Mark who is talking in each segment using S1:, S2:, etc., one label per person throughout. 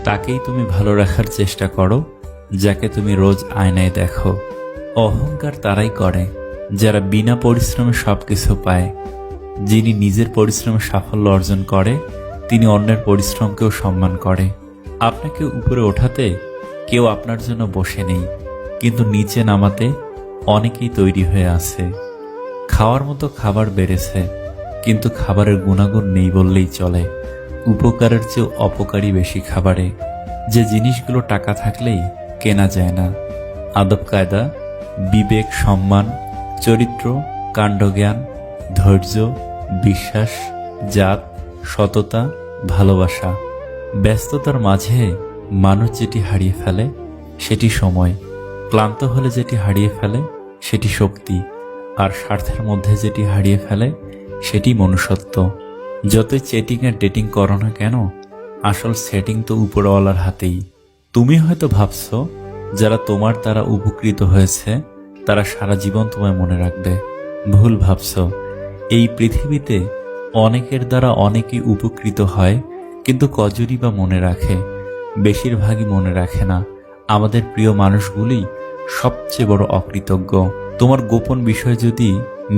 S1: তাকেই তুমি ভালো রাখার চেষ্টা করো যাকে তুমি রোজ আয়নায় দেখো। অহংকার তারাই করে যারা বিনা পরিশ্রমে সবকিছু পায়। যিনি নিজের পরিশ্রমে সাফল্য অর্জন করে তিনি অন্যের পরিশ্রমকেও সম্মান করে। আপনাকে উপরে ওঠাতে কেউ আপনার জন্য বসে নেই, কিন্তু নিচে নামাতে অনেকেই তৈরি হয়ে আছে। খাওয়ার মতো খাবার বেড়েছে, কিন্তু খাবারের গুণাগুণ নেই বললেই চলে। উপকারের চেয়েও অপকারী বেশি খাবারে। যে জিনিসগুলো টাকা থাকলেই কেনা যায় না। আদব কায়দা, বিবেক, সম্মান, চরিত্র, কাণ্ডজ্ঞান, ধৈর্য, বিশ্বাস, জাত, সততা, ভালোবাসা। ব্যস্ততার মাঝে মানুষ যেটি হারিয়ে ফেলে সেটি সময়, ক্লান্ত হলে যেটি হারিয়ে ফেলে সেটি শক্তি, আর স্বার্থের মধ্যে যেটি হারিয়ে ফেলে সেটি মনুষ্যত্ব। যতই চেটিং আর ডেটিং করো না কেন, আসল সেটিং তো উপরওয়ালার হাতেই। তুমি হয়তো ভাবছো যারা তোমার দ্বারা উপকৃত হয়েছে তারা সারা জীবন তোমায় মনে রাখবে। ভুল ভাবছো। এই পৃথিবীতে অনেকের দ্বারা অনেকেই উপকৃত হয়, কিন্তু কজনই বা মনে রাখে? বেশিরভাগই মনে রাখে না। আমাদের প্রিয় মানুষগুলি সবচেয়ে বড় অকৃতজ্ঞ। তোমার গোপন বিষয় যদি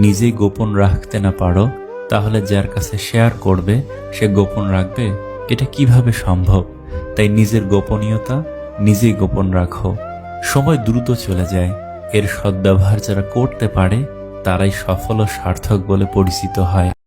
S1: নিজেই গোপন রাখতে না পারো, তাহলে যার কাছে শেয়ার করবে সে গোপন রাখবে? এটা কিভাবে সম্ভব? তাই নিজের গোপনীয়তা নিজেই গোপন রাখো। সময় দ্রুত চলে যায়, এর সদ্ব্যবহার যারা করতে পারে তারাই সফল ও সার্থক বলে পরিচিত হয়।